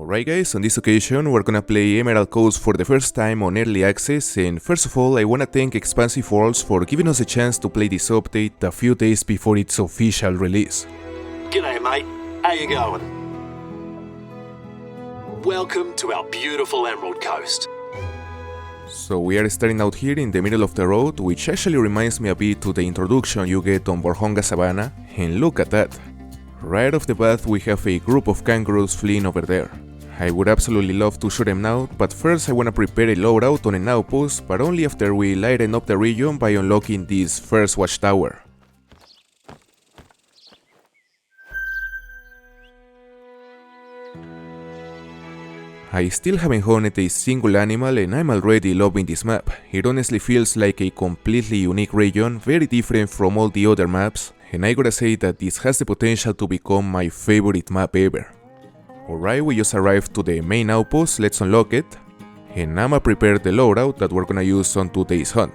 Alright guys, on this occasion we're gonna play Emerald Coast for the first time on early access, and first of all I wanna thank Expansive Worlds for giving us a chance to play this update a few days before its official release. G'day mate, how you going? Welcome to our beautiful Emerald Coast. So we are starting out here in the middle of the road, which actually reminds me a bit to the introduction you get on Borjonga Savannah, and look at that. Right off the bat we have a group of kangaroos fleeing over there. I would absolutely love to shoot them now, but first I wanna prepare a loadout on an outpost, but only after we lighten up the region by unlocking this first watchtower. I still haven't hunted a single animal and I'm already loving this map. It honestly feels like a completely unique region, very different from all the other maps, and I gotta say that this has the potential to become my favorite map ever. Alright, we just arrived to the main outpost, let's unlock it, and I'ma prepare the loadout that we're gonna use on today's hunt.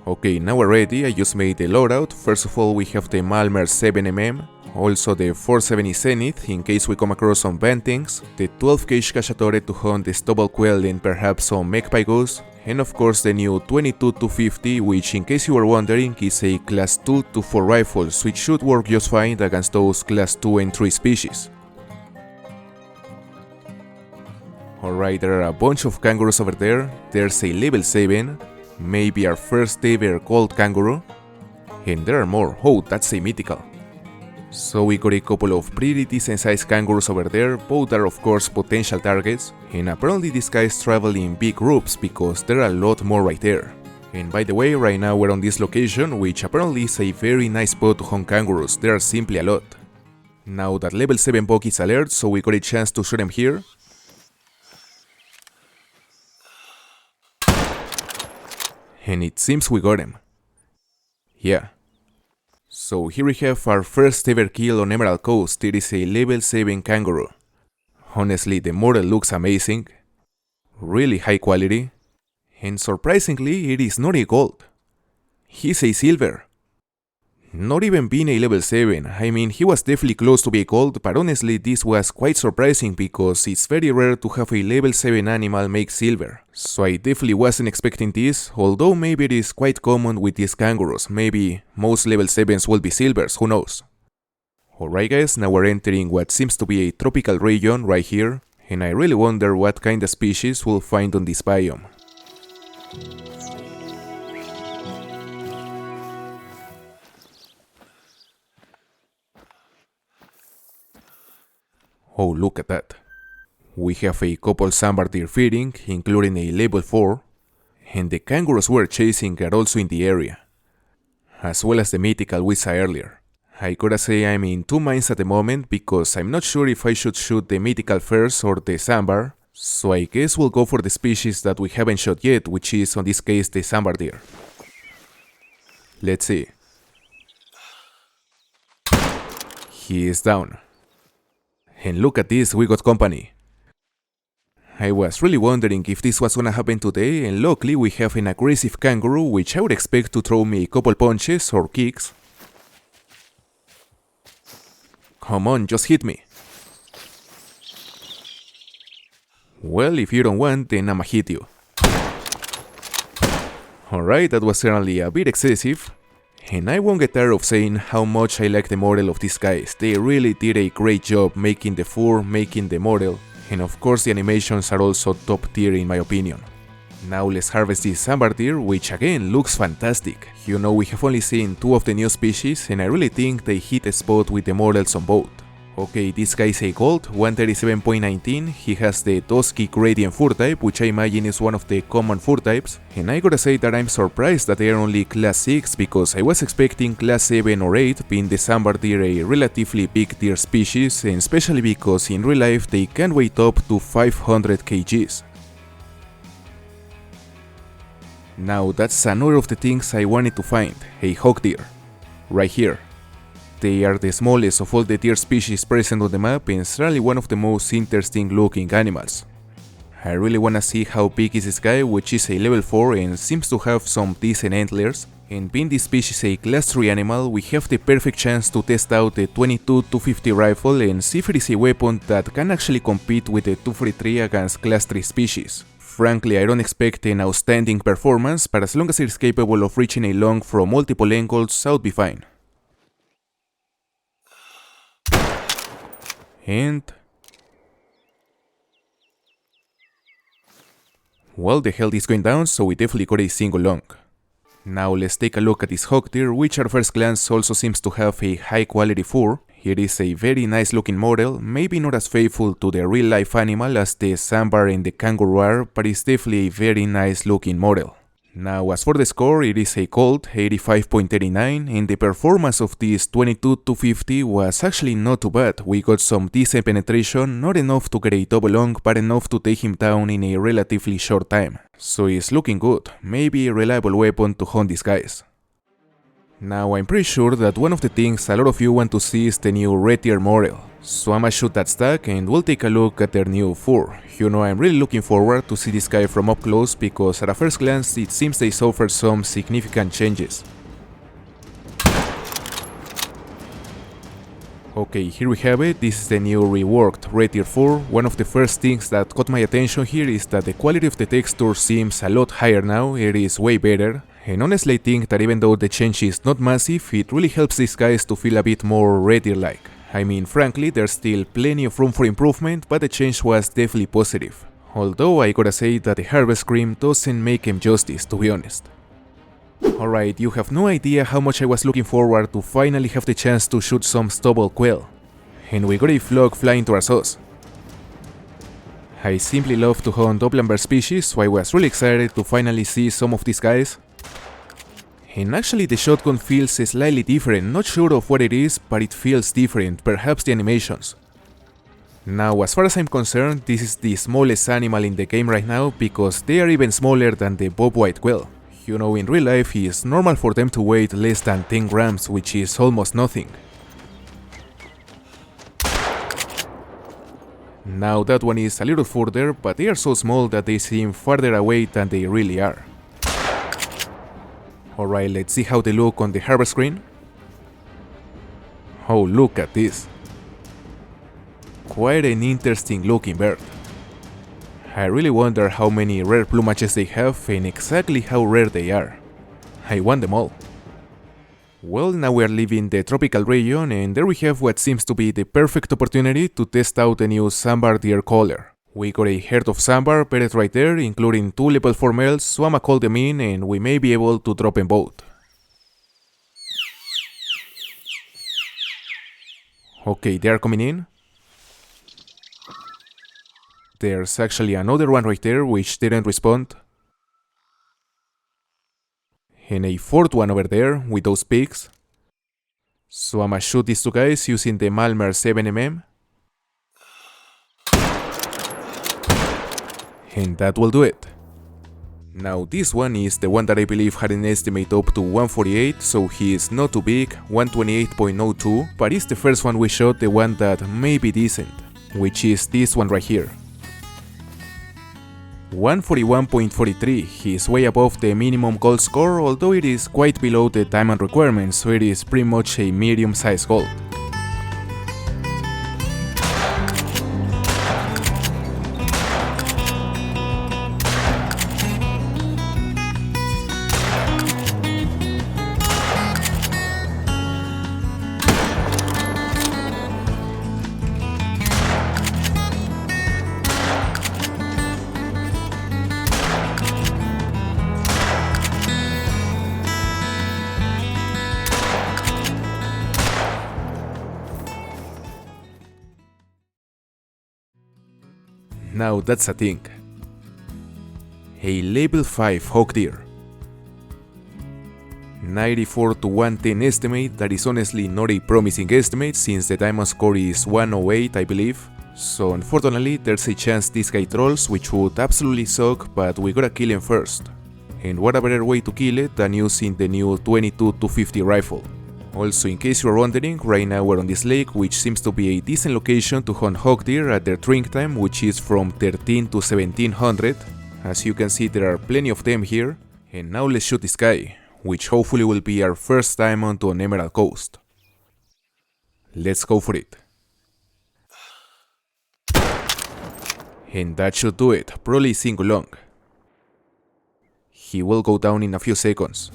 Okay, now we're ready, I just made the loadout. First of all we have the Malmer 7mm, also the 470 Zenith in case we come across some bantings, the 12 gauge Cacciatore to hunt the stubble quail and perhaps some magpie goose, and of course the new 22-250, which in case you were wondering is a class 2-4 rifle, which should work just fine against those class 2 and 3 species. Alright, there are a bunch of kangaroos over there, there's a level 7, maybe our first ever gold kangaroo, and there are more. Oh, that's a mythical. So we got a couple of pretty decent sized kangaroos over there, both are of course potential targets, and apparently these guys travel in big groups because there are a lot more right there. And by the way, right now we're on this location, which apparently is a very nice spot to hunt kangaroos, there are simply a lot. Now that level 7 buck is alert, so we got a chance to shoot him here. And it seems we got him. Yeah. So here we have our first ever kill on Emerald Coast. It is a level 7 kangaroo. Honestly, the model looks amazing. Really high quality. And surprisingly, it is not a gold. He's a silver. Not even being a level 7, I mean he was definitely close to be a gold, but honestly this was quite surprising because it's very rare to have a level 7 animal make silver. So I definitely wasn't expecting this, although maybe it is quite common with these kangaroos, maybe most level 7s will be silvers, who knows. Alright guys, now we're entering what seems to be a tropical region right here, and I really wonder what kind of species we'll find on this biome. Oh, look at that. We have a couple Sambar deer feeding, including a level 4, and the kangaroos we're chasing are also in the area, as well as the mythical we saw earlier. I gotta say I'm in two minds at the moment because I'm not sure if I should shoot the mythical first or the Sambar, so I guess we'll go for the species that we haven't shot yet, which is on this case the Sambar deer. Let's see. He is down. And look at this, we got company. I was really wondering if this was gonna happen today, and luckily we have an aggressive kangaroo which I would expect to throw me a couple punches or kicks. Come on, just hit me. Well, if you don't want, then I'ma hit you. Alright, that was certainly a bit excessive. And I won't get tired of saying how much I like the model of these guys. They really did a great job making the fur, making the model, and of course the animations are also top tier in my opinion. Now let's harvest this Sambar deer, which again looks fantastic. You know, we have only seen 2 of the new species and I really think they hit a spot with the models on both. Okay, this guy is a gold, 137.19, he has the dusky gradient fur type, which I imagine is one of the common fur types, and I gotta say that I'm surprised that they are only class 6 because I was expecting class 7 or 8, being the Sambar deer a relatively big deer species, and especially because in real life they can weigh up to 500 kgs. Now that's another of the things I wanted to find, a hog deer, right here. They are the smallest of all the deer species present on the map and certainly one of the most interesting looking animals. I really wanna see how big is this guy, which is a level 4 and seems to have some decent antlers, And being this species a class 3 animal, we have the perfect chance to test out the 22-250 rifle and see if it is a weapon that can actually compete with the 243 against class 3 species. Frankly, I don't expect an outstanding performance, but as long as it is capable of reaching a long from multiple angles, I would be fine. And... well, the health is going down, so we definitely got a single long. Now let's take a look at this hog deer, which at first glance also seems to have a high quality fur. It is a very nice looking model, maybe not as faithful to the real life animal as the Sambar and the kangaroo are, but it's definitely a very nice looking model. Now as for the score, it is a cold 85.89, and the performance of this 22-250 was actually not too bad. We got some decent penetration, not enough to get a double long, but enough to take him down in a relatively short time. So it's looking good, maybe a reliable weapon to hunt these guys. Now I'm pretty sure that one of the things a lot of you want to see is the new red deer model, so I'ma shoot that stack and we'll take a look at their new fur. You know, I'm really looking forward to see this guy from up close because at a first glance it seems they suffered some significant changes. Okay, here we have it. This is the new reworked red deer fur. One of the first things that caught my attention here is that the quality of the texture seems a lot higher now, it is way better. And honestly I think that even though the change is not massive, it really helps these guys to feel a bit more red deer-like. I mean, frankly, there's still plenty of room for improvement, but the change was definitely positive. Although I gotta say that the harvest cream doesn't make him justice, to be honest. Alright, you have no idea how much I was looking forward to finally have the chance to shoot some stubble quail. And we got a flock flying towards us. I simply love to hunt upland species, so I was really excited to finally see some of these guys. And actually the shotgun feels slightly different, not sure of what it is, but it feels different, perhaps the animations. Now as far as I'm concerned, this is the smallest animal in the game right now, because they are even smaller than the bobwhite quail. You know, in real life it's normal for them to weigh less than 10 grams, which is almost nothing. Now that one is a little further, but they are so small that they seem farther away than they really are. Alright, let's see how they look on the harvest screen. Oh, look at this. Quite an interesting looking bird. I really wonder how many rare plumages they have and exactly how rare they are. I want them all. Well, now we are leaving the tropical region and there we have what seems to be the perfect opportunity to test out the new Sambar deer collar. We got a herd of Sambar bedded right there, including 2 level 4 males, so I'ma call them in and we may be able to drop them both. Okay, they are coming in. There's actually another one right there which didn't respond. And a 4th one over there with those pigs. So I'ma shoot these 2 guys using the Malmer 7mm. And that will do it. Now this one is the one that I believe had an estimate up to 148, so he is not too big, 128.02, but it's the first one we shot, the one that may be decent, which is this one right here. 141.43, he is way above the minimum gold score, although it is quite below the diamond requirement, so it is pretty much a medium-sized gold. Now that's a thing. A level 5 hog deer. 94 to 110 estimate, that is honestly not a promising estimate since the diamond score is 108 I believe, so unfortunately there's a chance this guy trolls, which would absolutely suck, but we gotta kill him first. And what a better way to kill it than using the new 22-250 rifle. Also, in case you are wondering, right now we're on this lake, which seems to be a decent location to hunt hog deer at their drink time, which is from 13 to 1700. As you can see, there are plenty of them here. And now let's shoot this guy. which hopefully will be our first diamond on Emerald Coast. Let's go for it. And that should do it, probably single long. He will go down in a few seconds.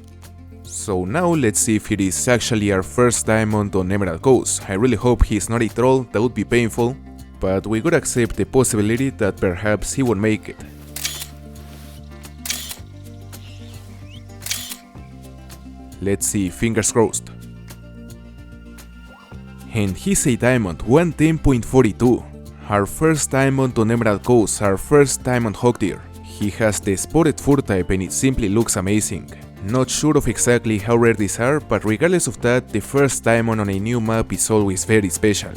So now let's see if it is actually our first diamond on Emerald Coast. I really hope he's not a troll, that would be painful, but we gotta accept the possibility that perhaps he won't make it. Let's see, fingers crossed. And he's a diamond, 110.42. Our first diamond on Emerald Coast, our first diamond hog deer. He has the spotted fur type and it simply looks amazing. Not sure of exactly how rare these are, but regardless of that, the first diamond on a new map is always very special.